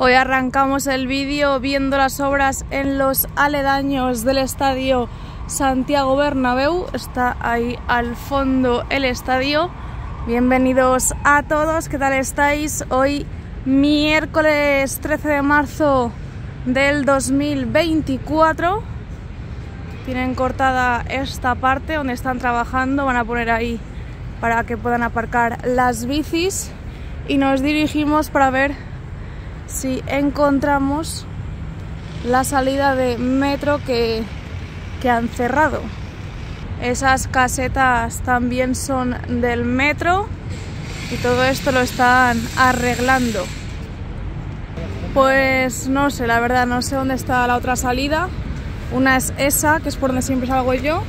Hoy arrancamos el vídeo viendo las obras en los aledaños del estadio Santiago Bernabéu. Está ahí al fondo el estadio. Bienvenidos a todos, ¿qué tal estáis? Hoy miércoles 13 de marzo del 2024. Tienen cortada esta parte donde están trabajando, van a poner ahí para que puedan aparcar las bicis y nos dirigimos para ver si encontramos la salida de metro que han cerrado. Esas casetas también son del metro y todo esto lo están arreglando. Pues no sé, la verdad no sé dónde está la otra salida. Una es esa, que es por donde siempre salgo yo,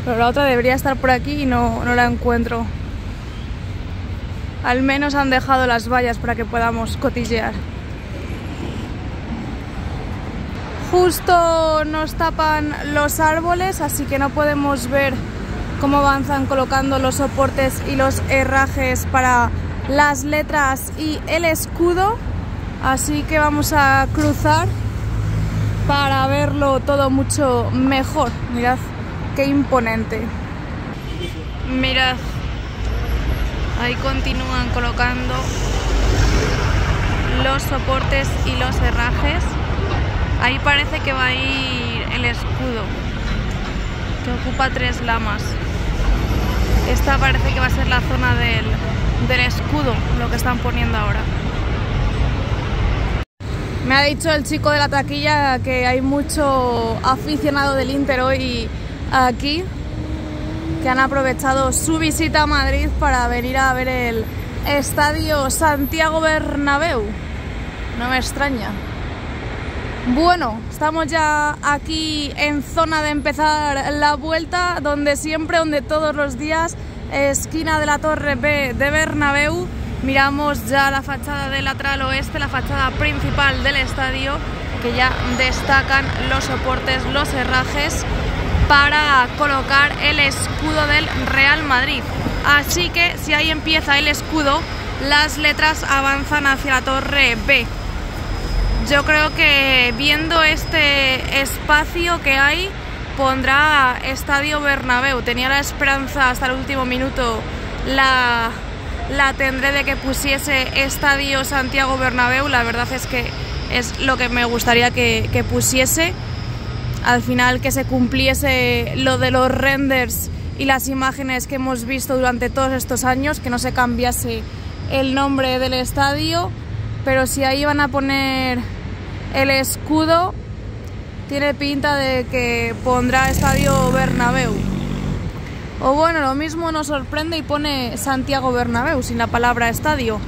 pero la otra debería estar por aquí y no la encuentro. Al menos han dejado las vallas para que podamos cotillear. Justo nos tapan los árboles, así que no podemos ver cómo avanzan colocando los soportes y los herrajes para las letras y el escudo. Así que vamos a cruzar para verlo todo mucho mejor. Mirad qué imponente. Mirad, ahí continúan colocando los soportes y los herrajes. Ahí parece que va a ir el escudo, que ocupa 3 lamas. Esta parece que va a ser la zona del escudo, lo que están poniendo ahora. Me ha dicho el chico de la taquilla que hay mucho aficionado del Inter hoy aquí, que han aprovechado su visita a Madrid para venir a ver el estadio Santiago Bernabéu. No me extraña. Bueno, estamos ya aquí en zona de empezar la vuelta, donde todos los días, esquina de la Torre B de Bernabéu. Miramos ya la fachada del lateral oeste, la fachada principal del estadio, que ya destacan los soportes, los herrajes para colocar el escudo del Real Madrid. Así que si ahí empieza el escudo, las letras avanzan hacia la Torre B. Yo creo que viendo este espacio que hay, pondrá Estadio Bernabéu. Tenía la esperanza hasta el último minuto, la tendré de que pusiese Estadio Santiago Bernabéu. La verdad es que es lo que me gustaría que pusiese. Al final que se cumpliese lo de los renders y las imágenes que hemos visto durante todos estos años, que no se cambiase el nombre del estadio. Pero si ahí van a poner el escudo, tiene pinta de que pondrá Estadio Bernabéu. O bueno, lo mismo nos sorprende y pone Santiago Bernabéu sin la palabra estadio.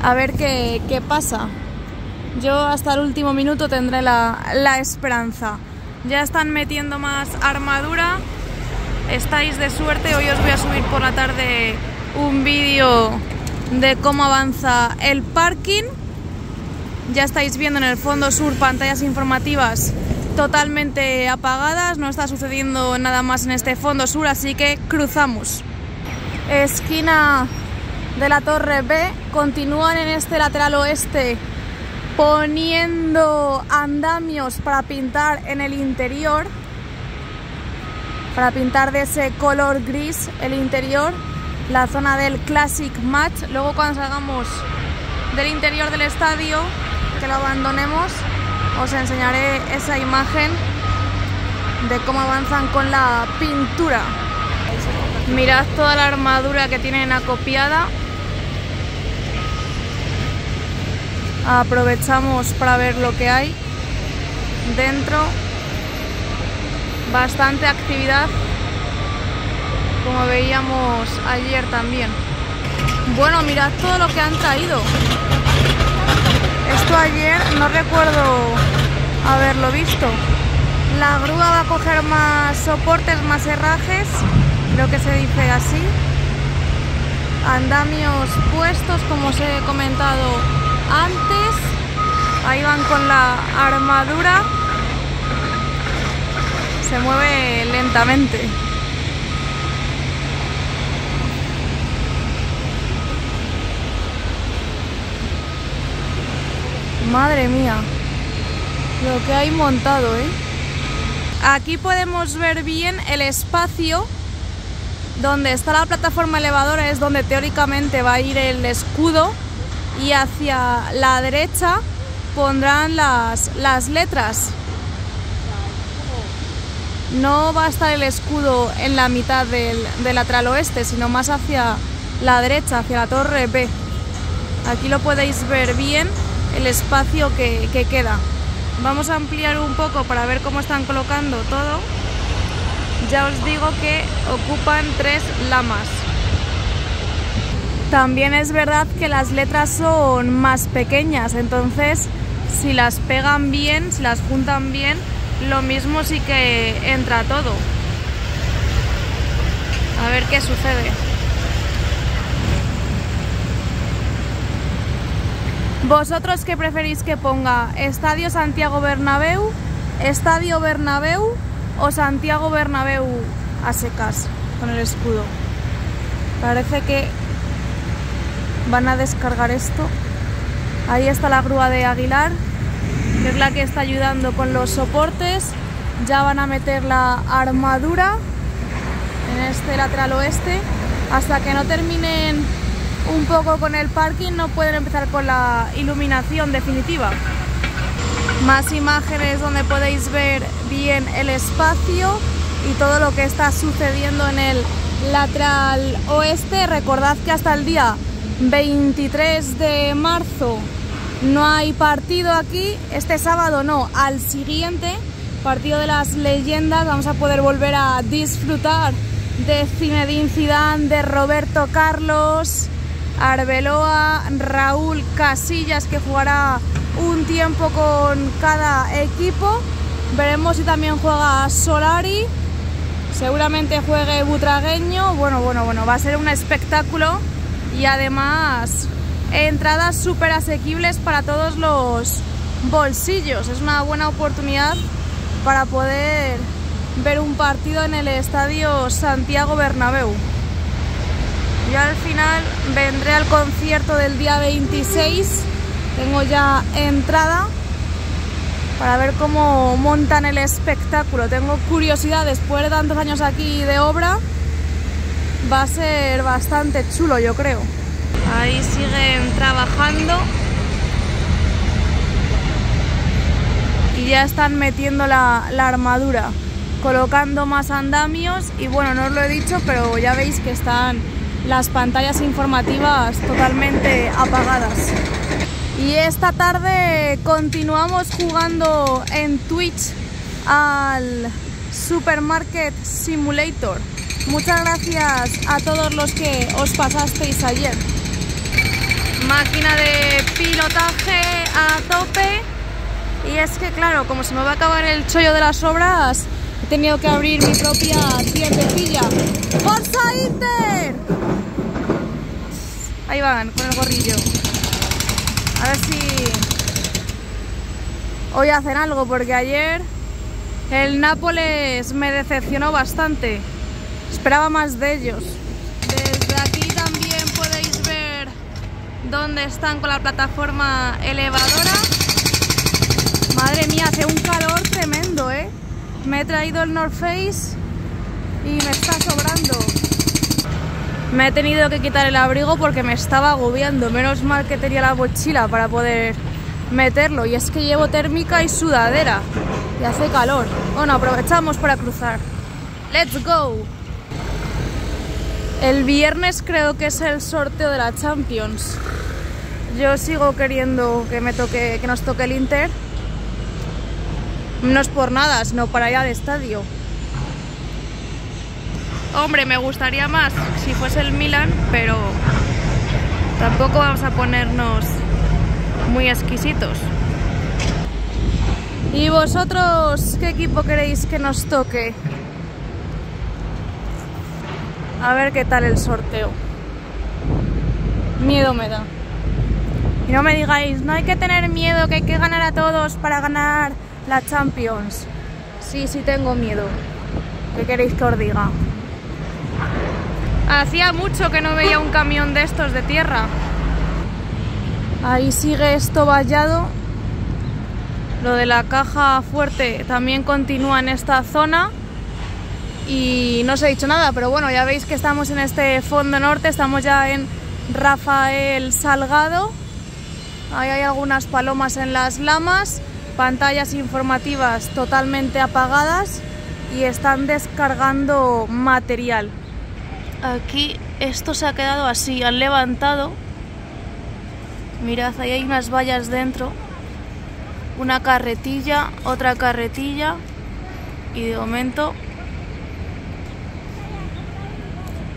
A ver qué pasa. Yo hasta el último minuto tendré la esperanza. Ya están metiendo más armadura. Estáis de suerte. Hoy os voy a subir por la tarde un vídeo de cómo avanza el parking. Ya estáis viendo en el fondo sur pantallas informativas totalmente apagadas, no está sucediendo nada más en este fondo sur, así que cruzamos. Esquina de la Torre B, continúan en este lateral oeste poniendo andamios para pintar en el interior, para pintar de ese color gris el interior, la zona del Classic Match. Luego cuando salgamos del interior del estadio, que lo abandonemos, os enseñaré esa imagen de cómo avanzan con la pintura. Mirad toda la armadura que tienen acopiada. Aprovechamos para ver lo que hay dentro. Bastante actividad, como veíamos ayer también. Bueno, mirad todo lo que han traído. Esto ayer no recuerdo haberlo visto. La grúa va a coger más soportes, más herrajes, creo que se dice así. Andamios puestos, como os he comentado antes. Ahí van con la armadura. Se mueve lentamente. Madre mía, lo que hay montado, ¿eh? Aquí podemos ver bien el espacio donde está la plataforma elevadora, es donde teóricamente va a ir el escudo, y hacia la derecha pondrán las letras. No va a estar el escudo en la mitad del lateral oeste, sino más hacia la derecha, hacia la torre B. Aquí lo podéis ver bien, el espacio que queda. Vamos a ampliar un poco para ver cómo están colocando todo. Ya os digo que ocupan 3 lamas. También es verdad que las letras son más pequeñas, entonces si las pegan bien, si las juntan bien, lo mismo sí que entra todo. A ver qué sucede. ¿Vosotros qué preferís que ponga? ¿Estadio Santiago Bernabéu, Estadio Bernabéu o Santiago Bernabéu a secas con el escudo? Parece que van a descargar esto. Ahí está la grúa de Aguilar, que es la que está ayudando con los soportes. Ya van a meter la armadura en este lateral oeste. Hasta que no terminen un poco con el parking no pueden empezar con la iluminación definitiva. Más imágenes donde podéis ver bien el espacio y todo lo que está sucediendo en el lateral oeste. Recordad que hasta el día 23 de marzo no hay partido aquí. Este sábado no, al siguiente, partido de las leyendas. Vamos a poder volver a disfrutar de Zinedine Zidane, de Roberto Carlos, Arbeloa, Raúl Casillas, que jugará un tiempo con cada equipo. Veremos si también juega Solari, seguramente juegue Butragueño. Bueno, va a ser un espectáculo y además entradas súper asequibles para todos los bolsillos. Es una buena oportunidad para poder ver un partido en el estadio Santiago Bernabéu. Yo al final vendré al concierto del día 26, tengo ya entrada para ver cómo montan el espectáculo. Tengo curiosidad, después de tantos años aquí de obra, va a ser bastante chulo, yo creo. Ahí siguen trabajando y ya están metiendo la armadura, colocando más andamios y bueno, no os lo he dicho, pero ya veis que están las pantallas informativas totalmente apagadas. Y esta tarde continuamos jugando en Twitch al Supermarket Simulator. Muchas gracias a todos los que os pasasteis ayer. Máquina de pilotaje a tope. Y es que claro, como se me va a acabar el chollo de las obras, he tenido que abrir mi propia tiendecilla. ¡Forza Inter! Ahí van, con el gorrillo. A ver si hoy hacen algo, porque ayer el Nápoles me decepcionó bastante. Esperaba más de ellos. Desde aquí también podéis ver dónde están con la plataforma elevadora. Madre mía, hace un calor tremendo, ¿eh? Me he traído el North Face y me está sobrando. Me he tenido que quitar el abrigo porque me estaba agobiando. Menos mal que tenía la mochila para poder meterlo. Y es que llevo térmica y sudadera y hace calor. Bueno, aprovechamos para cruzar. ¡Let's go! El viernes creo que es el sorteo de la Champions. Yo sigo queriendo que nos toque el Inter. No es por nada, sino para ir al estadio. Hombre, me gustaría más si fuese el Milan, pero tampoco vamos a ponernos muy exquisitos. ¿Y vosotros qué equipo queréis que nos toque? A ver qué tal el sorteo. Miedo me da. Y no me digáis, no hay que tener miedo, que hay que ganar a todos para ganar la Champions. Sí, tengo miedo. ¿Qué queréis que os diga? Hacía mucho que no veía un camión de estos de tierra. Ahí sigue esto vallado Lo de la caja fuerte también continúa en esta zona. Y no os he dicho nada, pero bueno, ya veis que estamos en este fondo norte, estamos ya en Rafael Salgado. Ahí hay algunas palomas en las lamas, pantallas informativas totalmente apagadas y están descargando material. Aquí esto se ha quedado así, han levantado. Mirad, ahí hay unas vallas dentro, una carretilla, otra carretilla y de momento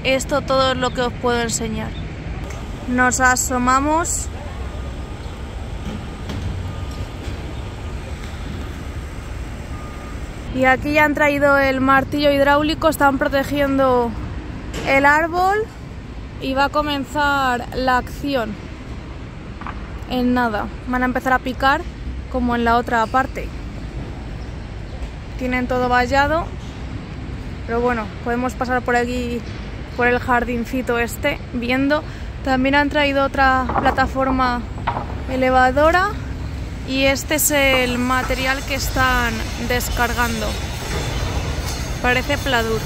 esto todo es lo que os puedo enseñar. Nos asomamos. Y aquí ya han traído el martillo hidráulico, están protegiendo el árbol y va a comenzar la acción. En nada, van a empezar a picar como en la otra parte. Tienen todo vallado, pero bueno, podemos pasar por aquí, por el jardincito este, viendo. También han traído otra plataforma elevadora y este es el material que están descargando. Parece pladur.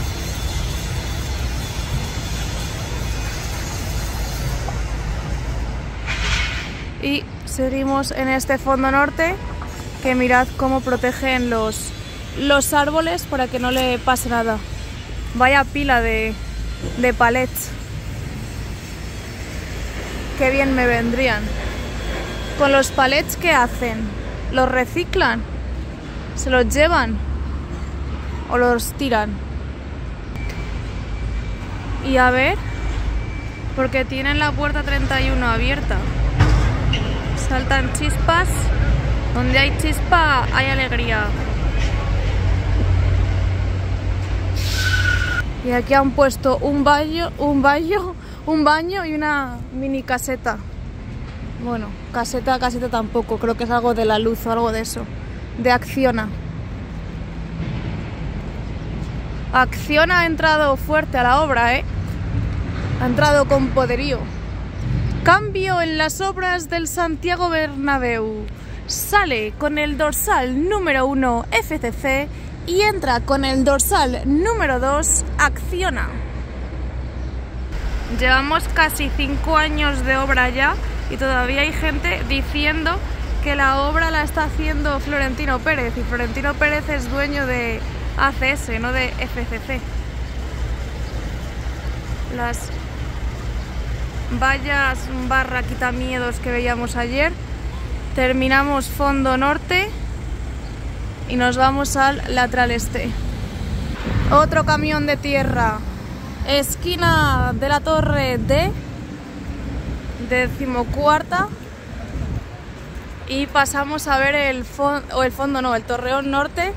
Y seguimos en este fondo norte, que mirad cómo protegen los árboles para que no le pase nada. Vaya pila de palets. Qué bien me vendrían. Con los palets, ¿qué hacen? ¿Los reciclan? ¿Se los llevan? ¿O los tiran? Y a ver, porque tienen la puerta 31 abierta. Saltan chispas. Donde hay chispa hay alegría. Y aquí han puesto un baño y una mini caseta. Bueno, caseta tampoco, creo que es algo de la luz o algo de eso. De Acciona. Acciona ha entrado fuerte a la obra, ¿eh? Ha entrado con poderío. Cambio en las obras del Santiago Bernabéu. Sale con el dorsal número 1 FCC y entra con el dorsal número 2 Acciona. Llevamos casi 5 años de obra ya y todavía hay gente diciendo que la obra la está haciendo Florentino Pérez, y Florentino Pérez es dueño de ACS, no de FCC. Las vallas barra quitamiedos que veíamos ayer. Terminamos fondo norte y nos vamos al lateral este. Otro camión de tierra, esquina de la torre D, 14ª, y pasamos a ver el Torreón Norte,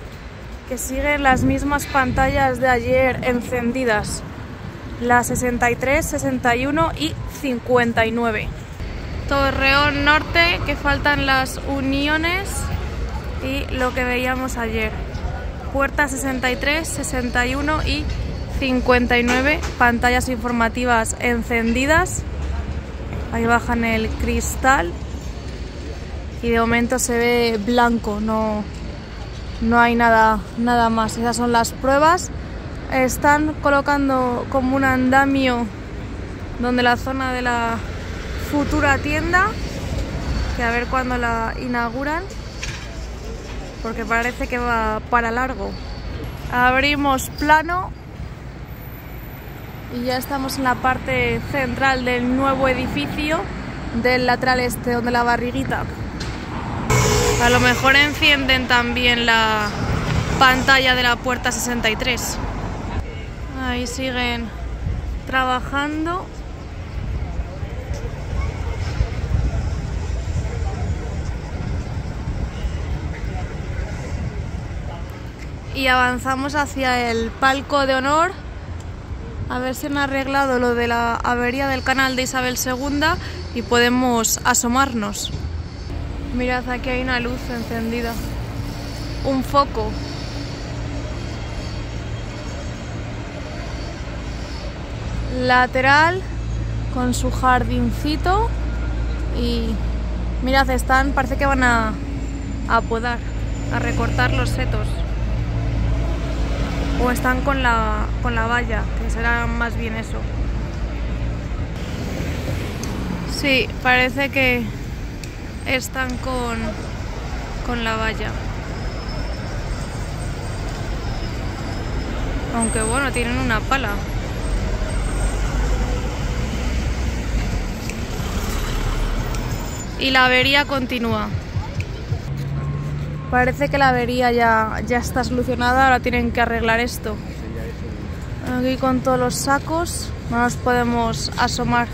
que sigue las mismas pantallas de ayer encendidas, las 63, 61 y 59. Torreón Norte, que faltan las uniones y lo que veíamos ayer. Puerta 63, 61 y 59, pantallas informativas encendidas. Ahí bajan el cristal y de momento se ve blanco, no hay nada más. Esas son las pruebas. Están colocando como un andamio donde la zona de la futura tienda, que a ver cuándo la inauguran, porque parece que va para largo. Abrimos plano y ya estamos en la parte central del nuevo edificio del lateral este, donde la barriguita. A lo mejor encienden también la pantalla de la puerta 63. Ahí siguen trabajando. Y avanzamos hacia el palco de honor, a ver si han arreglado lo de la avería del canal de Isabel II y podemos asomarnos. Mirad, aquí hay una luz encendida, un foco. Lateral con su jardincito y mirad, parece que van a a podar, a recortar los setos. O están con la valla, que será más bien eso. Sí, parece que están con la valla. Aunque bueno, tienen una pala. Y la avería continúa. Parece que la avería ya está solucionada, ahora tienen que arreglar esto. Aquí con todos los sacos no nos podemos asomar.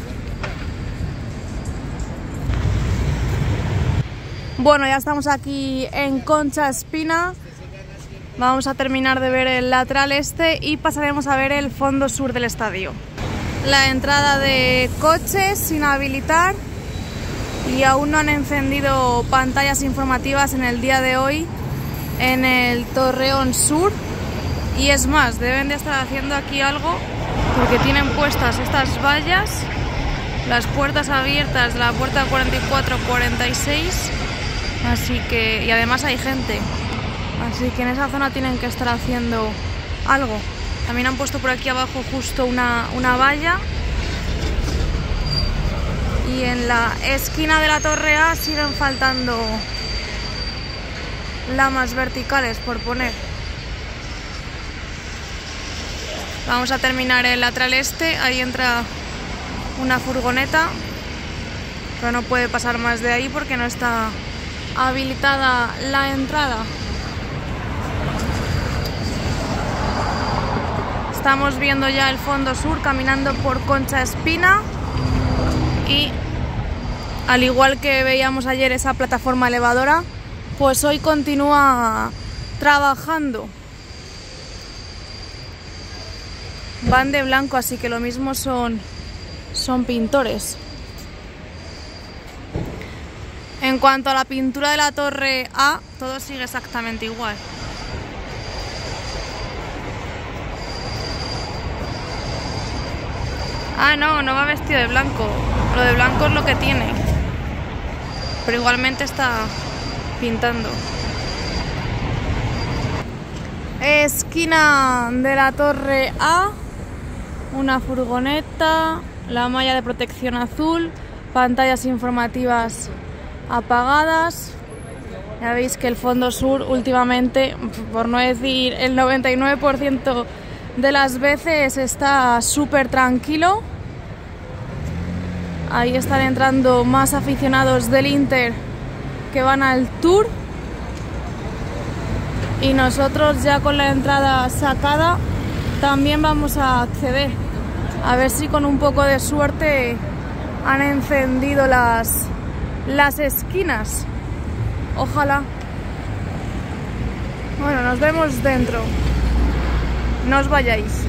Bueno, ya estamos aquí en Concha Espina. Vamos a terminar de ver el lateral este y pasaremos a ver el fondo sur del estadio. La entrada de coches sin habilitar y aún no han encendido pantallas informativas en el día de hoy en el Torreón Sur. Y es más, deben de estar haciendo aquí algo porque tienen puestas estas vallas, las puertas abiertas de la puerta 44-46, así que, y además hay gente. Así que en esa zona tienen que estar haciendo algo. También han puesto por aquí abajo justo una valla. Y en la esquina de la Torre A siguen faltando lamas verticales por poner. Vamos a terminar el lateral este. Ahí entra una furgoneta, pero no puede pasar más de ahí porque no está habilitada la entrada. Estamos viendo ya el fondo sur caminando por Concha Espina y al igual que veíamos ayer esa plataforma elevadora, pues hoy continúa trabajando. Van de blanco, así que lo mismo son pintores. En cuanto a la pintura de la Torre A, todo sigue exactamente igual. Ah, no va vestido de blanco. Lo de blanco es lo que tiene. Pero igualmente está pintando. Esquina de la Torre A. Una furgoneta. La malla de protección azul. Pantallas informativas apagadas. Ya veis que el fondo sur últimamente, por no decir el 99% de las veces, está súper tranquilo. Ahí están entrando más aficionados del Inter que van al Tour. Y nosotros ya con la entrada sacada también vamos a acceder. A ver si con un poco de suerte han encendido las esquinas. Ojalá. Bueno, nos vemos dentro. No os vayáis.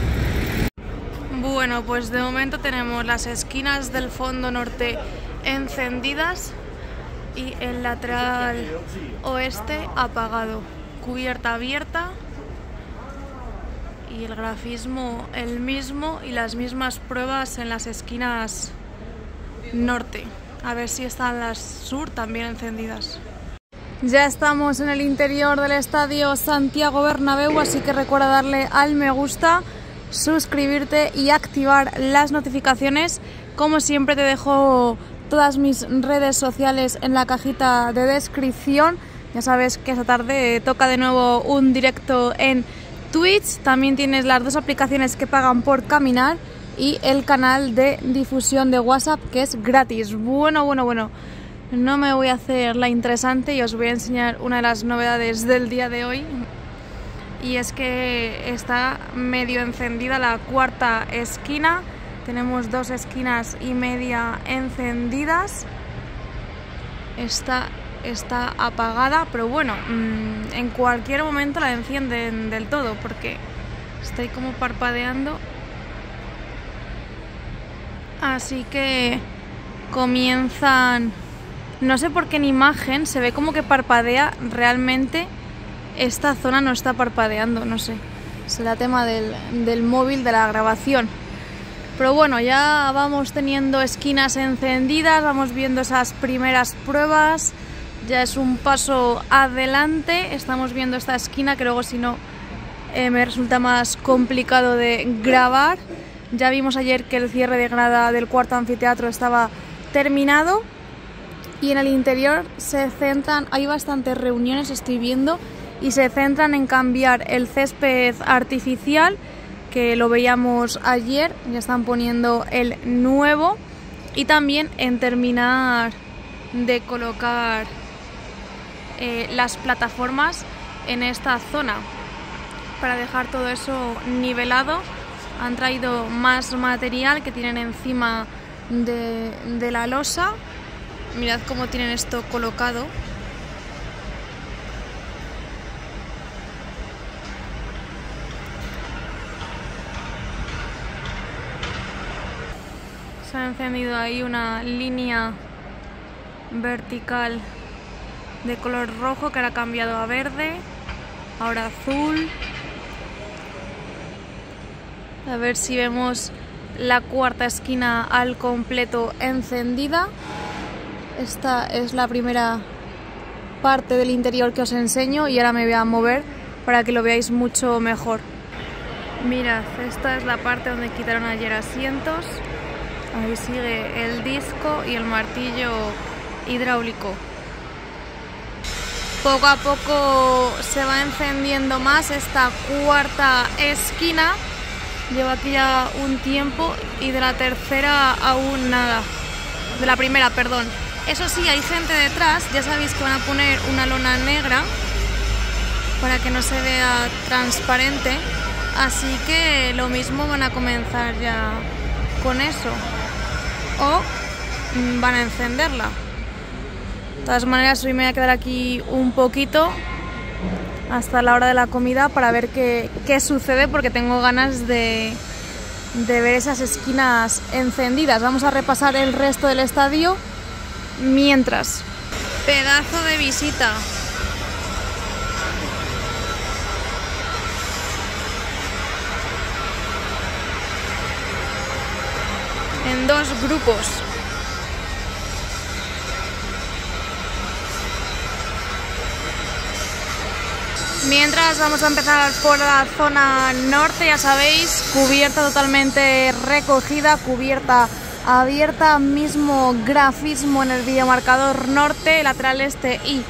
Bueno, pues de momento tenemos las esquinas del fondo norte encendidas y el lateral oeste apagado. Cubierta abierta y el grafismo el mismo y las mismas pruebas en las esquinas norte. A ver si están las sur también encendidas. Ya estamos en el interior del estadio Santiago Bernabéu, así que recuerda darle al me gusta, suscribirte y activar las notificaciones. Como siempre te dejo todas mis redes sociales en la cajita de descripción. Ya sabes que esta tarde toca de nuevo un directo en Twitch. También tienes las dos aplicaciones que pagan por caminar y el canal de difusión de WhatsApp que es gratis. Bueno. No me voy a hacer la interesante y os voy a enseñar una de las novedades del día de hoy. Y es que está medio encendida la cuarta esquina. Tenemos 2 esquinas y media encendidas. Está apagada, pero bueno, en cualquier momento la encienden del todo porque está ahí como parpadeando. Así que comienzan. No sé por qué en imagen se ve como que parpadea, realmente esta zona no está parpadeando, no sé. Será tema del móvil, de la grabación. Pero bueno, ya vamos teniendo esquinas encendidas, vamos viendo esas primeras pruebas. ya es un paso adelante. Estamos viendo esta esquina que luego si no me resulta más complicado de grabar. Ya vimos ayer que el cierre de grada del cuarto anfiteatro estaba terminado y en el interior se centran, hay bastantes reuniones estoy viendo, y se centran en cambiar el césped artificial, que lo veíamos ayer, ya están poniendo el nuevo, y también en terminar de colocar las plataformas en esta zona para dejar todo eso nivelado. Han traído más material que tienen encima de la losa. Mirad cómo tienen esto colocado. Se ha encendido ahí una línea vertical de color rojo que ahora ha cambiado a verde, ahora azul. A ver si vemos la cuarta esquina al completo encendida. Esta es la primera parte del interior que os enseño y ahora me voy a mover para que lo veáis mucho mejor. Mirad, esta es la parte donde quitaron ayer asientos. Ahí sigue el disco y el martillo hidráulico. Poco a poco se va encendiendo más esta cuarta esquina. Lleva aquí ya un tiempo y de la tercera aún nada. De la primera, perdón. Eso sí, hay gente detrás. Ya sabéis que van a poner una lona negra para que no se vea transparente. Así que lo mismo van a comenzar ya con eso. O van a encenderla. De todas maneras, hoy me voy a quedar aquí un poquito hasta la hora de la comida para ver qué sucede, porque tengo ganas de ver esas esquinas encendidas. Vamos a repasar el resto del estadio mientras. Pedazo de visita. En dos grupos. Mientras vamos a empezar por la zona norte, ya sabéis, cubierta totalmente recogida, cubierta abierta, mismo grafismo en el videomarcador norte, lateral este y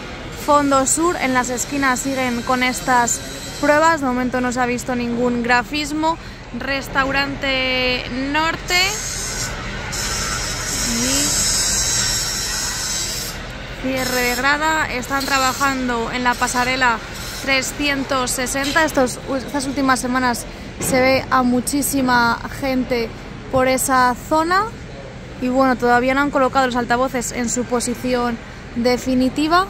fondo sur. En las esquinas siguen con estas pruebas, de momento no se ha visto ningún grafismo. Restaurante norte. Y cierre de grada, están trabajando en la pasarela 360. Estas últimas semanas se ve a muchísima gente por esa zona y bueno, todavía no han colocado los altavoces en su posición definitiva.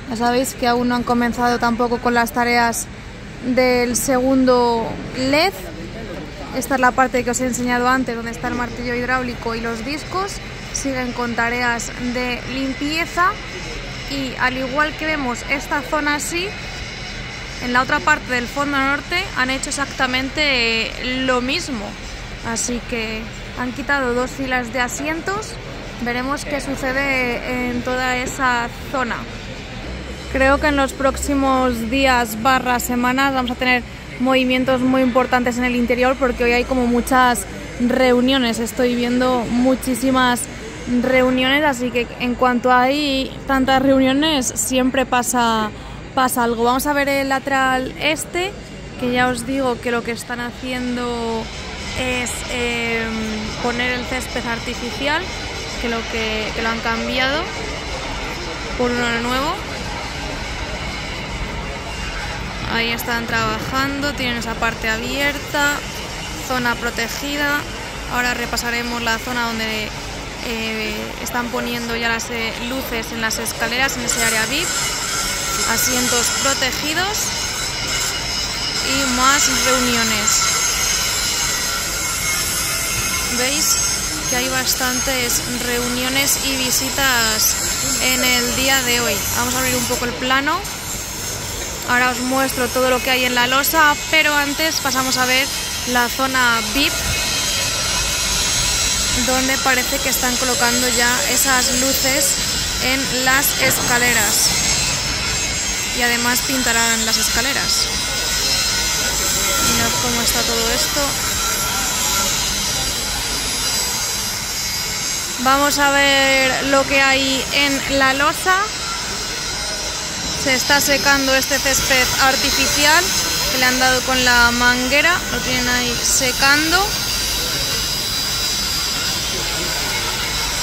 Ya sabéis que aún no han comenzado tampoco con las tareas del segundo LED. Esta es la parte que os he enseñado antes, donde está el martillo hidráulico y los discos. Siguen con tareas de limpieza y al igual que vemos esta zona así, en la otra parte del fondo norte han hecho exactamente lo mismo. Así que han quitado 2 filas de asientos. Veremos qué sucede en toda esa zona. Creo que en los próximos días / semanas vamos a tener movimientos muy importantes en el interior, porque hoy hay como muchas reuniones. Estoy viendo muchísimas reuniones, así que en cuanto hay tantas reuniones siempre pasa algo. Vamos a ver el lateral este, que ya os digo que lo que están haciendo es poner el césped artificial, que lo han cambiado por uno nuevo. Ahí están trabajando, tienen esa parte abierta, zona protegida. Ahora repasaremos la zona donde están poniendo ya las luces en las escaleras, en ese área VIP. Asientos protegidos y más reuniones. Veis que hay bastantes reuniones y visitas en el día de hoy. Vamos a abrir un poco el plano. Ahora os muestro todo lo que hay en la losa, pero antes pasamos a ver la zona VIP, donde parece que están colocando ya esas luces en las escaleras. Y además pintarán las escaleras. Mirad cómo está todo esto. Vamos a ver lo que hay en la losa. Se está secando este césped artificial que le han dado con la manguera. Lo tienen ahí secando.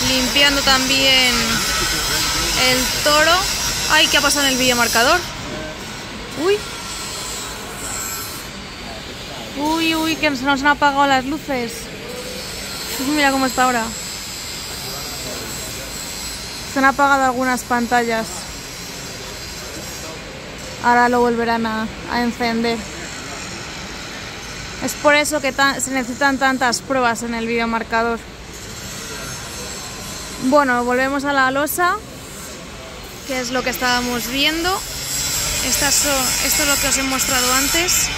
Limpiando también el toro. ¡Ay! ¿Qué ha pasado en el videomarcador? ¡Uy! ¡Uy, uy! Que se nos han apagado las luces. Mira cómo está ahora. Se han apagado algunas pantallas. Ahora lo volverán a encender. Es por eso que se necesitan tantas pruebas en el videomarcador. Bueno, volvemos a la losa, que es lo que estábamos viendo. Esto es lo que os he mostrado antes.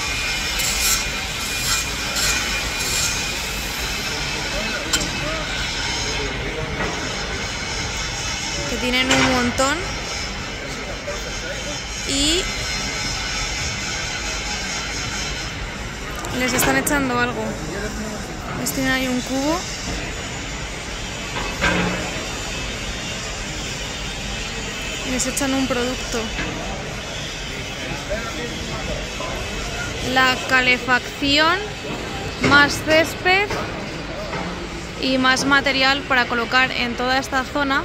Que tienen un montón. Y les están echando algo. Les tienen ahí un cubo. Les echan un producto. La calefacción, más césped y más material para colocar en toda esta zona,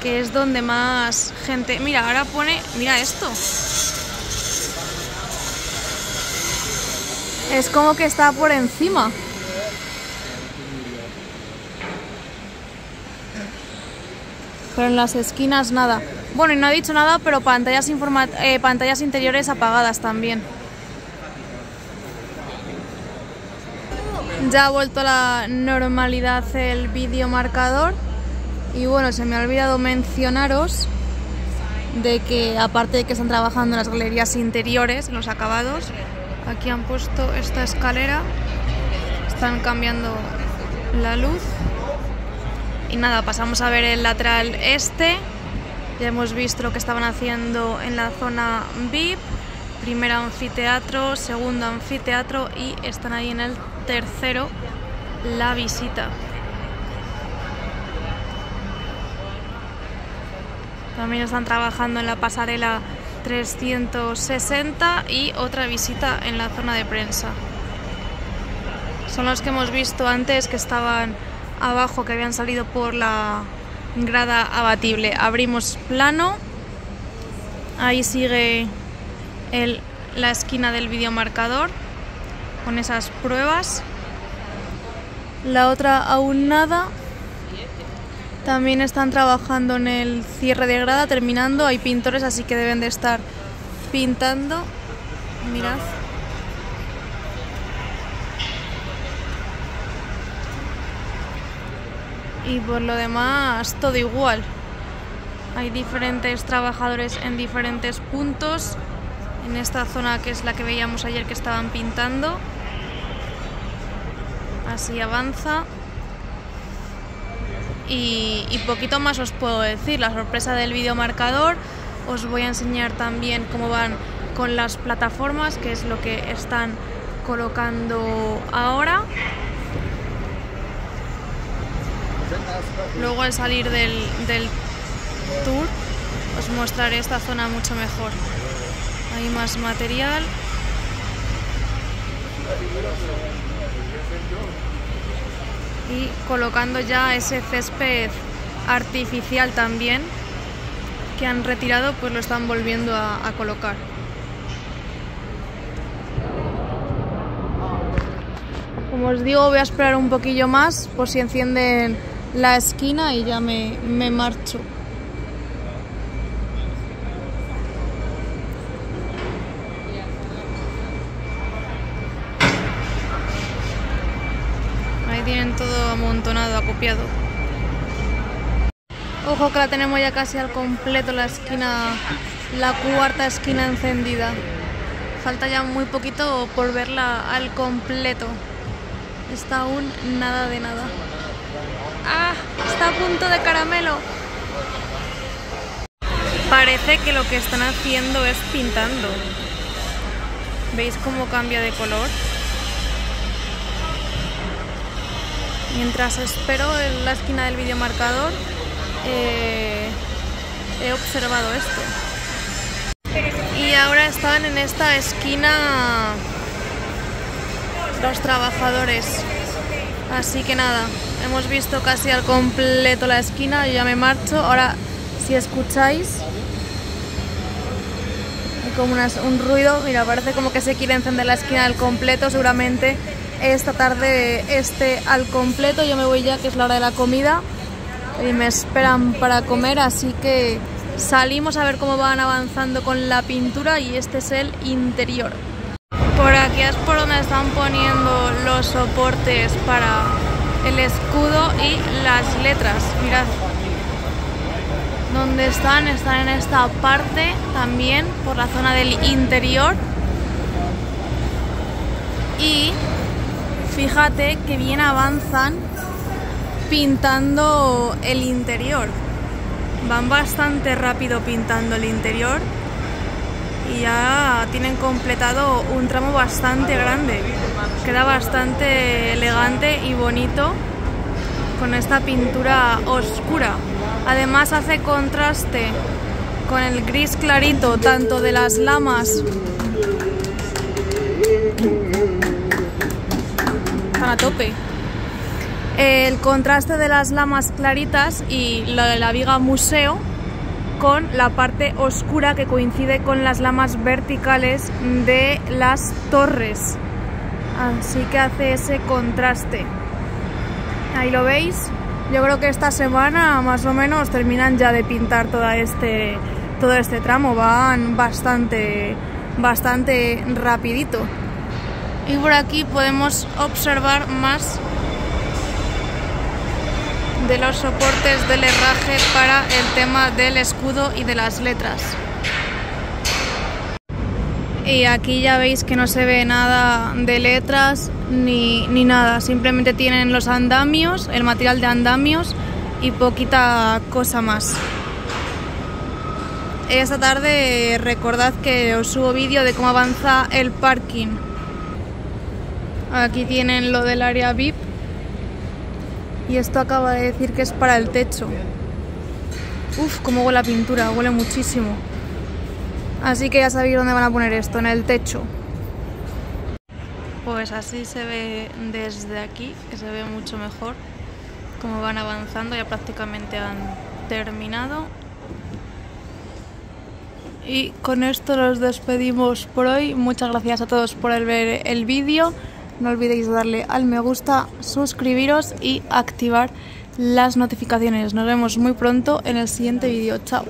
que es donde más gente... Mira, ahora pone... Mira esto. Es como que está por encima. Pero en las esquinas nada. Bueno, y no ha dicho nada, pero pantallas interiores apagadas también. Ya ha vuelto a la normalidad el videomarcador. Y bueno, se me ha olvidado mencionaros de que aparte de que están trabajando en las galerías interiores, en los acabados, aquí han puesto esta escalera, están cambiando la luz. Y nada, pasamos a ver el lateral este. Ya hemos visto lo que estaban haciendo en la zona VIP. Primer anfiteatro, segundo anfiteatro y están ahí en el tercero, la visita. También están trabajando en la pasarela 360 y otra visita en la zona de prensa. Son los que hemos visto antes, que estaban abajo, que habían salido por la grada abatible. Abrimos plano. Ahí sigue la esquina del videomarcador con esas pruebas. La otra aún nada. También están trabajando en el cierre de grada, terminando. Hay pintores, así que deben de estar pintando. Mirad. Y por lo demás, todo igual. Hay diferentes trabajadores en diferentes puntos. En esta zona, que es la que veíamos ayer, que estaban pintando. Así avanza. Y poquito más os puedo decir. La sorpresa del videomarcador. Os voy a enseñar también cómo van con las plataformas, que es lo que están colocando ahora. Luego, al salir del tour, os mostraré esta zona mucho mejor. Hay más material. Y colocando ya ese césped artificial también, que han retirado, pues lo están volviendo a colocar. Como os digo, voy a esperar un poquillo más por si encienden la esquina y ya me marcho. Ahí tienen todo amontonado, acopiado. Ojo que la tenemos ya casi al completo, la esquina, la cuarta esquina encendida. Falta ya muy poquito por verla al completo. Está aún nada de nada. ¡Ah! Está a punto de caramelo. Parece que lo que están haciendo es pintando. ¿Veis cómo cambia de color? Mientras espero en la esquina del videomarcador, he observado esto. Y ahora están en esta esquina los trabajadores. Así que nada, hemos visto casi al completo la esquina, yo ya me marcho. Ahora, si escucháis, hay como un ruido, mira, parece como que se quiere encender la esquina al completo. Seguramente esta tarde esté al completo. Yo me voy ya, que es la hora de la comida, y me esperan para comer, así que salimos a ver cómo van avanzando con la pintura. Y este es el interior. Por aquí es por donde están poniendo los soportes para el escudo y las letras. Mirad dónde están en esta parte también, por la zona del interior. Y fíjate que bien avanzan pintando el interior. Van bastante rápido pintando el interior y ya tienen completado un tramo bastante grande. Queda bastante elegante y bonito con esta pintura oscura. Además hace contraste con el gris clarito tanto de las lamas. Están a tope. El contraste de las lamas claritas y la viga museo con la parte oscura que coincide con las lamas verticales de las torres. Así que hace ese contraste. Ahí lo veis. Yo creo que esta semana más o menos terminan ya de pintar todo este tramo. Van bastante rapidito. Y por aquí podemos observar más de los soportes del herraje para el tema del escudo y de las letras. Y aquí ya veis que no se ve nada de letras ni nada, simplemente tienen los andamios, el material de andamios y poquita cosa más. Esta tarde recordad que os subo vídeo de cómo avanza el parking. Aquí tienen lo del área VIP. Y esto acaba de decir que es para el techo. Uf, cómo huele la pintura, huele muchísimo. Así que ya sabéis dónde van a poner esto, en el techo. Pues así se ve desde aquí, que se ve mucho mejor cómo van avanzando. Ya prácticamente han terminado. Y con esto nos despedimos por hoy. Muchas gracias a todos por ver el vídeo. No olvidéis darle al me gusta, suscribiros y activar las notificaciones. Nos vemos muy pronto en el siguiente vídeo. Chao.